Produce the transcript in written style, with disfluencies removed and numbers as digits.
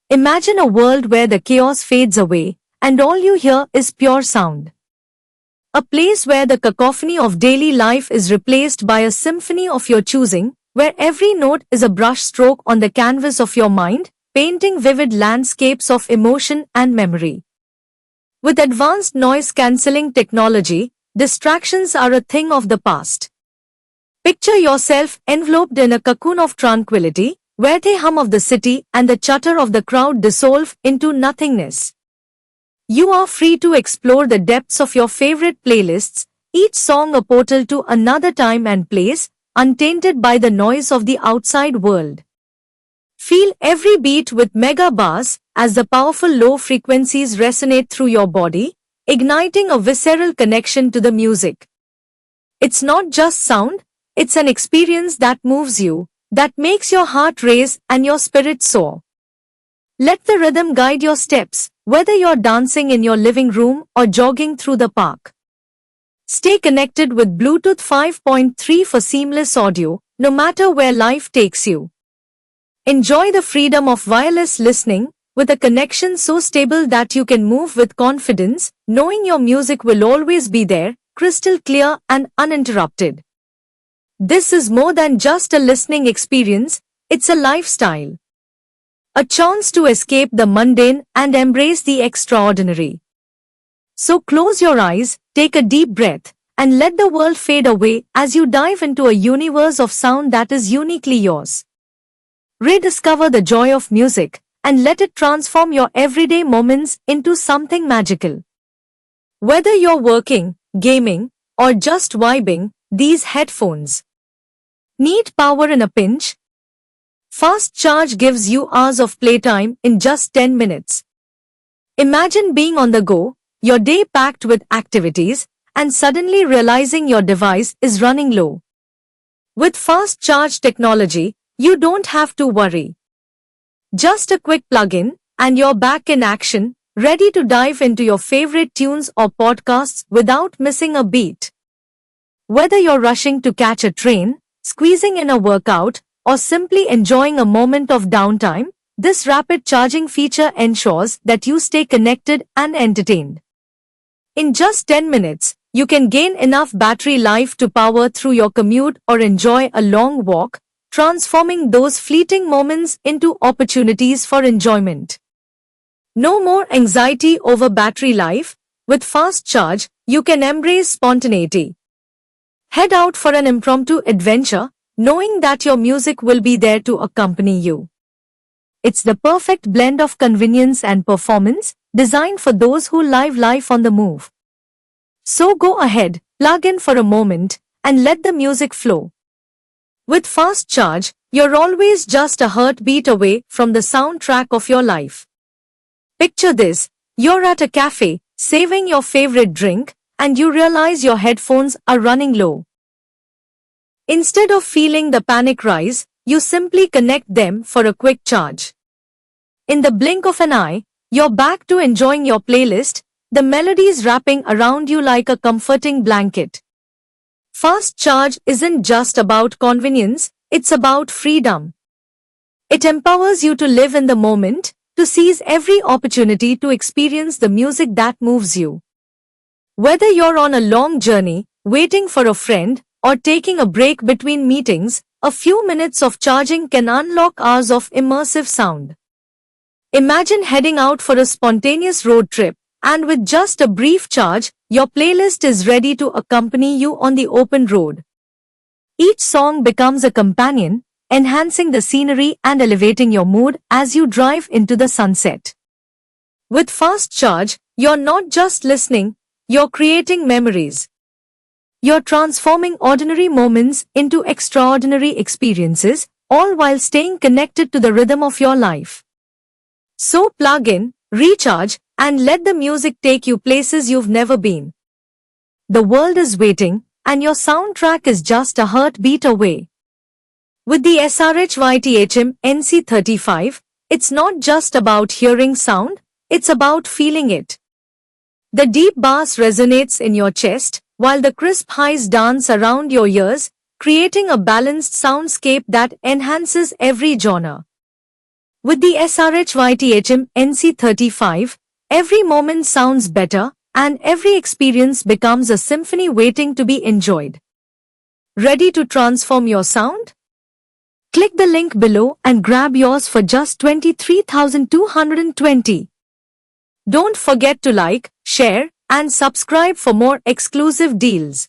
Imagine a world where the chaos fades away and all you hear is pure sound. A place where the cacophony of daily life is replaced by a symphony of your choosing, where every note is a brushstroke on the canvas of your mind, painting vivid landscapes of emotion and memory. With advanced noise-cancelling technology, distractions are a thing of the past. Picture yourself enveloped in a cocoon of tranquility, where the hum of the city and the chatter of the crowd dissolve into nothingness. You are free to explore the depths of your favorite playlists, each song a portal to another time and place, untainted by the noise of the outside world. Feel every beat with mega bass as the powerful low frequencies resonate through your body, igniting a visceral connection to the music. It's not just sound, it's an experience that moves you, that makes your heart race and your spirit soar. Let the rhythm guide your steps, whether you're dancing in your living room or jogging through the park. Stay connected with Bluetooth 5.3 for seamless audio, no matter where life takes you. Enjoy the freedom of wireless listening, with a connection so stable that you can move with confidence, knowing your music will always be there, crystal clear and uninterrupted. This is more than just a listening experience, it's a lifestyle. A chance to escape the mundane and embrace the extraordinary. So close your eyes, take a deep breath, and let the world fade away as you dive into a universe of sound that is uniquely yours. Rediscover the joy of music, and let it transform your everyday moments into something magical. Whether you're working, gaming, or just vibing, these headphones need power in a pinch? Fast Charge gives you hours of playtime in just 10 minutes. Imagine being on the go, your day packed with activities, and suddenly realizing your device is running low. With Fast Charge technology, you don't have to worry. Just a quick plug-in, and you're back in action, ready to dive into your favorite tunes or podcasts without missing a beat. Whether you're rushing to catch a train, squeezing in a workout, or simply enjoying a moment of downtime, this rapid charging feature ensures that you stay connected and entertained. In just 10 minutes, you can gain enough battery life to power through your commute or enjoy a long walk, transforming those fleeting moments into opportunities for enjoyment. No more anxiety over battery life. With Fast Charge, you can embrace spontaneity. Head out for an impromptu adventure, knowing that your music will be there to accompany you. It's the perfect blend of convenience and performance, designed for those who live life on the move. So go ahead, plug in for a moment, and let the music flow. With Fast Charge, you're always just a heartbeat away from the soundtrack of your life. Picture this, you're at a cafe, saving your favorite drink, and you realize your headphones are running low. Instead of feeling the panic rise, you simply connect them for a quick charge. In the blink of an eye, you're back to enjoying your playlist, the melodies wrapping around you like a comforting blanket. Fast Charge isn't just about convenience, it's about freedom. It empowers you to live in the moment, to seize every opportunity to experience the music that moves you. Whether you're on a long journey, waiting for a friend, or taking a break between meetings, a few minutes of charging can unlock hours of immersive sound. Imagine heading out for a spontaneous road trip, and with just a brief charge, your playlist is ready to accompany you on the open road. Each song becomes a companion, enhancing the scenery and elevating your mood as you drive into the sunset. With Fast Charge, you're not just listening, you're creating memories. You're transforming ordinary moments into extraordinary experiences, all while staying connected to the rhythm of your life. So plug in, recharge, and let the music take you places you've never been. The world is waiting, and your soundtrack is just a heartbeat away. With the SRH YTHM NC35, it's not just about hearing sound, it's about feeling it. The deep bass resonates in your chest, while the crisp highs dance around your ears, creating a balanced soundscape that enhances every genre. With the SRH YTHM NC35, every moment sounds better and every experience becomes a symphony waiting to be enjoyed. Ready to transform your sound? Click the link below and grab yours for just 23,220. Don't forget to like, share, and subscribe for more exclusive deals.